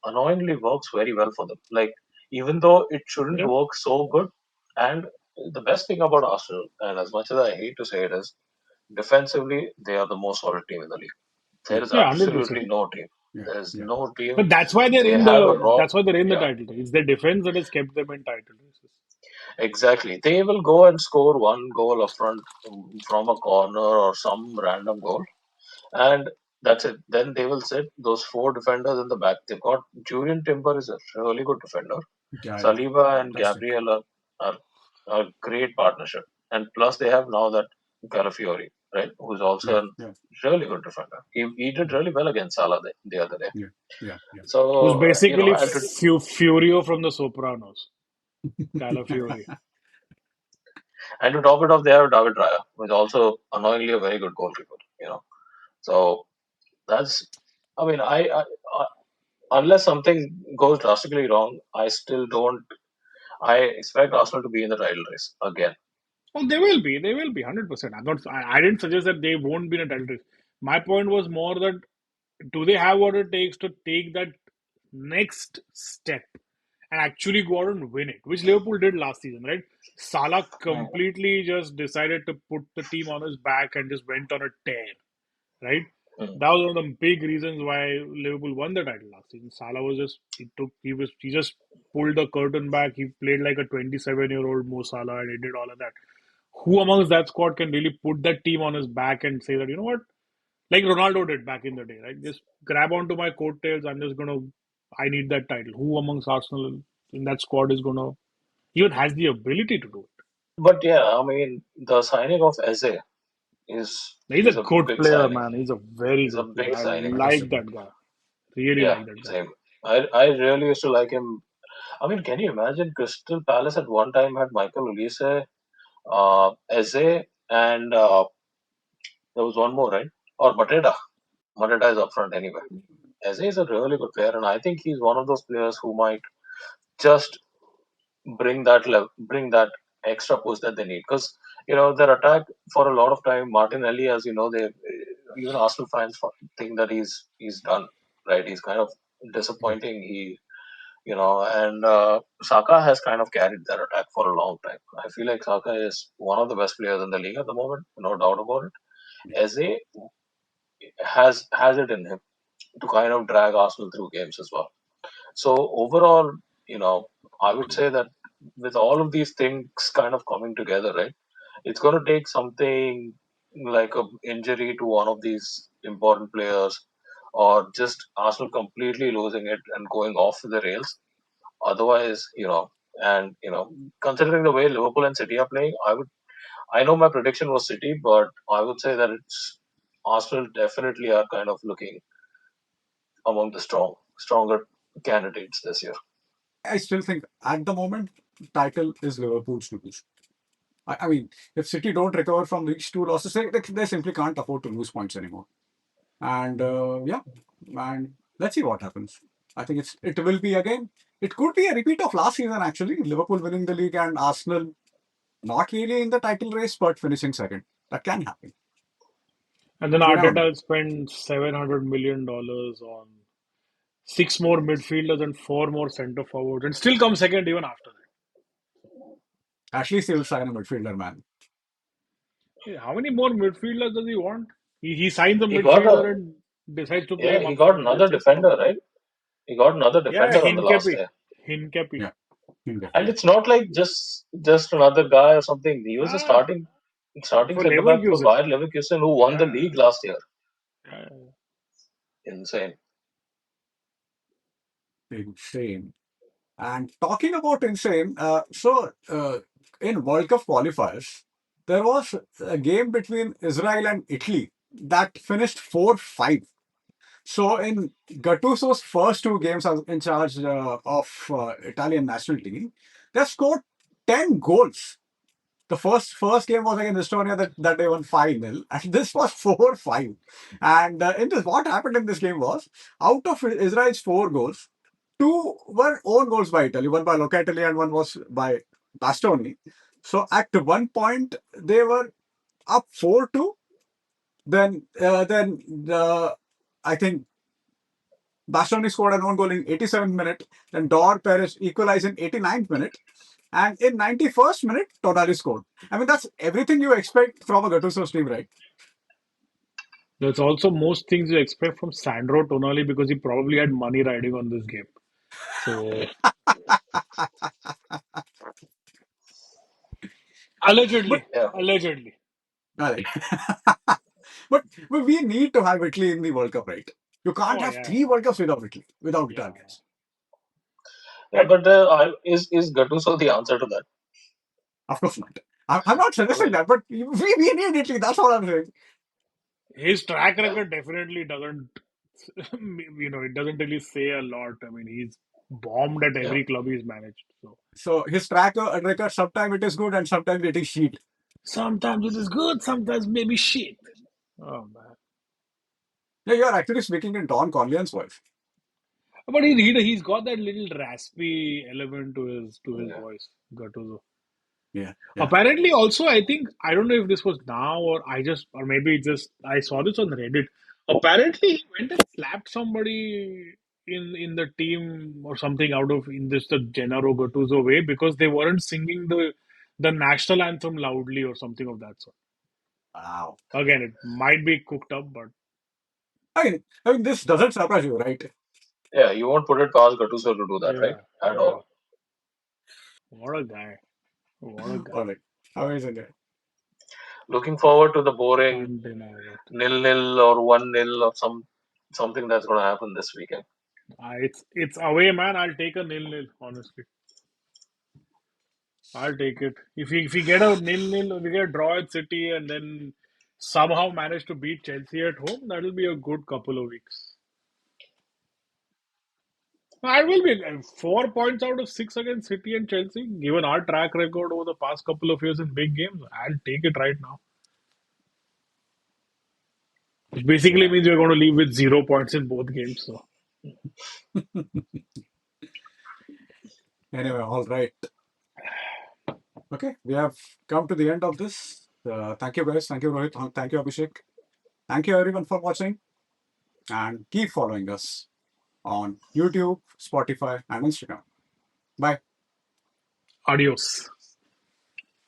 Speaker 3: annoyingly works very well for them. Like even though it shouldn't
Speaker 2: Yep.
Speaker 3: work so good, and the best thing about Arsenal, and as much as I hate to say it, is defensively they are the most solid team in the league. There
Speaker 1: Yeah.
Speaker 3: is
Speaker 2: Yeah, 100%.
Speaker 3: absolutely no team.
Speaker 1: Yeah.
Speaker 3: There is
Speaker 1: Yeah.
Speaker 3: no team.
Speaker 2: But that's why they're
Speaker 3: They
Speaker 2: in
Speaker 3: have a
Speaker 2: the
Speaker 3: raw.
Speaker 2: that's why they're in the
Speaker 3: Yeah,
Speaker 2: title race. It's their defense that has kept them in title races.
Speaker 3: exactly. They will go and score one goal up front from a corner or some random goal, and that's it. Then they will sit those four defenders in the back. They've got Julian Timber is a really good defender.
Speaker 1: Yeah. Yeah.
Speaker 3: Saliba and
Speaker 1: Fantastic.
Speaker 3: Gabriel are a great partnership, and plus they have now that Calafiori, right, who's also
Speaker 1: Yeah.
Speaker 3: a
Speaker 1: Yeah.
Speaker 3: really good defender. He did really well against Salah the other day.
Speaker 1: Yeah. Yeah. Yeah.
Speaker 2: Who's
Speaker 3: So
Speaker 2: basically
Speaker 3: and
Speaker 2: Furio from the Sopranos. Calafiori.
Speaker 3: to top it off, they have David Raya, who's also annoyingly a very good goalkeeper. So that's. I mean, I unless something goes drastically wrong, I still don't. I expect Arsenal to be in the title race again.
Speaker 2: Oh, they will be. They will be 100%. I didn't suggest that they won't be in a title race. My point was more that do they have what it takes to take that next step and actually go out and win it, which Liverpool did last season, right? Salah
Speaker 3: Mm,
Speaker 2: completely just decided to put the team on his back and just went on a tear, right?
Speaker 3: mm.
Speaker 2: That was one of the big reasons why Liverpool won the title last season. Salah was just he just pulled the curtain back. He played like a 27-year-old Mo Salah and he did all of that. Who amongst that squad can really put that team on his back and say that, you know what, like Ronaldo did back in the day, right? Just grab onto my coattails. I need that title. Who amongst Arsenal in that squad is gonna even has the ability to do it?
Speaker 3: But yeah, I mean, the signing of Eze is
Speaker 2: He's a
Speaker 3: is a
Speaker 2: good
Speaker 3: big
Speaker 2: player,
Speaker 3: signing.
Speaker 2: man. He's a very
Speaker 3: Is a
Speaker 2: good player.
Speaker 3: big
Speaker 2: I
Speaker 3: signing.
Speaker 2: like
Speaker 1: Fantastic
Speaker 2: that
Speaker 1: one.
Speaker 2: guy. Really
Speaker 3: Yeah,
Speaker 2: like that guy.
Speaker 3: same. I really used to like him. I mean, can you imagine Crystal Palace at one time had Michael Olise, Eze, and there was one more, right? Or Mateta. Mateta is up front anyway. Eze is a really good player, and I think he's one of those players who might just bring that extra push that they need. Because their attack for a lot of time, Martinelli, as you know, they even Arsenal fans think that he's done right. He's kind of
Speaker 1: Yeah.
Speaker 3: disappointing. And Saka has kind of carried that attack for a long time. I feel like Saka is one of the best players in the league at the moment, no doubt about it. Eze has it in him to kind of drag Arsenal through games as well. So overall, I would say that with all of these things kind of coming together, right, it's going to take something like a injury to one of these important players, or just Arsenal completely losing it and going off the rails. Otherwise, and considering the way Liverpool and City are playing, I know my prediction was City, but I would say that it's Arsenal definitely are kind of looking among the stronger candidates this year.
Speaker 1: I still think at the moment, title is Liverpool's to lose. I mean, if City don't recover from these two losses, they simply can't afford to lose points anymore. And yeah, and let's see what happens. I think it will be again. It could be a repeat of last season actually. Liverpool winning the league and Arsenal not really in the title race, but finishing second. That can happen.
Speaker 2: And then
Speaker 1: You never
Speaker 2: Arteta
Speaker 1: know.
Speaker 2: will spend $700 million on six more midfielders and four more centre forwards, and still come second even after
Speaker 1: At least he will sign a midfielder, man.
Speaker 2: that. How many more midfielders does he want? He signs a
Speaker 3: He got
Speaker 2: midfielder
Speaker 3: a
Speaker 2: and decides to play
Speaker 3: Yeah,
Speaker 2: him
Speaker 3: he
Speaker 2: up
Speaker 3: got
Speaker 2: front.
Speaker 3: another
Speaker 2: That's just
Speaker 3: defender,
Speaker 2: stupid.
Speaker 3: right? He got another
Speaker 2: Yeah,
Speaker 3: defender on the last
Speaker 2: Hinkepi.
Speaker 3: day.
Speaker 2: Hinkepi.
Speaker 1: Yeah,
Speaker 3: And
Speaker 1: definitely.
Speaker 3: it's not like just another guy or something. He was a
Speaker 2: Ah,
Speaker 3: starting
Speaker 2: for
Speaker 3: centre back for
Speaker 2: Leverkusen.
Speaker 3: Bayer Leverkusen, who won the
Speaker 2: Yeah,
Speaker 3: league last year.
Speaker 2: yeah.
Speaker 3: Insane.
Speaker 1: Insane. And talking about insane, in World Cup qualifiers, there was a game between Israel and Italy that finished 4-5. So in Gattuso's first two games as in charge of Italian national team, they scored 10 goals. The first game was against Estonia that they won 5-0, and this was 4-5. And in this, what happened in this game was, out of Israel's four goals, two were own goals by Italy, one by Locatelli and one was by Bastoni. So at one point they were up 4-2. Then I think Bastoni scored an own goal in 87th minute. Then Dor Perez equalized in 89th minute. And in 91st minute, Tonali scored. I mean, that's everything you expect from a Gattuso's team, right?
Speaker 2: That's also most things you expect from Sandro Tonali because he probably had money riding on this game. So
Speaker 1: But
Speaker 2: allegedly,
Speaker 3: Yeah,
Speaker 2: allegedly.
Speaker 1: uh, but we need to have Italy in the World Cup, right? You can't
Speaker 2: Oh
Speaker 1: have
Speaker 2: yeah,
Speaker 1: three World Cups without Italy, without
Speaker 2: yeah.
Speaker 1: Italians.
Speaker 3: yeah, but is Gattuso the answer to that?
Speaker 1: Of course not. I'm not
Speaker 3: I
Speaker 1: suggesting
Speaker 3: mean,
Speaker 1: that, but we need Italy. That's what I'm saying.
Speaker 2: His track
Speaker 3: well,
Speaker 2: record definitely doesn't, it doesn't really say a lot. I mean, he's bombed at
Speaker 3: yeah,
Speaker 2: every club he's managed. So
Speaker 1: So his track record, sometimes it is good and sometimes it is shit.
Speaker 2: sometimes it is good, sometimes maybe shit. Oh man.
Speaker 1: Yeah, you're actually speaking in Don Corleone's voice.
Speaker 2: But he's got that little raspy element to his
Speaker 3: yeah.
Speaker 2: voice, Gattuso.
Speaker 1: Yeah, yeah.
Speaker 2: Apparently, also, I don't know if this was now or maybe I saw this on Reddit. Apparently, he went and slapped somebody in the team or something out of in this the Gennaro Gattuso way because they weren't singing the national anthem loudly or something of that sort.
Speaker 1: Wow.
Speaker 2: Again, it might be cooked up, but
Speaker 1: I mean, this doesn't surprise you, right?
Speaker 3: Yeah, you won't put it past Gattuso to do that, right?
Speaker 2: yeah,
Speaker 3: At
Speaker 2: yeah.
Speaker 3: all.
Speaker 2: What a guy! What a guy!
Speaker 1: All right. Amazing. Yeah.
Speaker 3: Looking forward to the boring
Speaker 2: Can't deny it.
Speaker 3: 0-0 or 1-0 or something that's going to happen this weekend.
Speaker 2: It's away, man. I'll take a nil-nil. Honestly, I'll take it. If we get a nil-nil, if we get a draw at City, and then somehow manage to beat Chelsea at home, that'll be a good couple of weeks. I will be 4 points out of six against City and Chelsea. Given our track record over the past couple of years in big games, I'll take it right now. Which basically
Speaker 1: Yeah.
Speaker 2: means we're going to leave with 0 points in both games. So
Speaker 1: Anyway, all right. Okay, we have come to the end of this. Thank you, guys. Thank you, Rohit. Thank you, Abhishek. Thank you, everyone, for watching and keep following us. on YouTube, Spotify, and Instagram. Bye.
Speaker 2: Adios.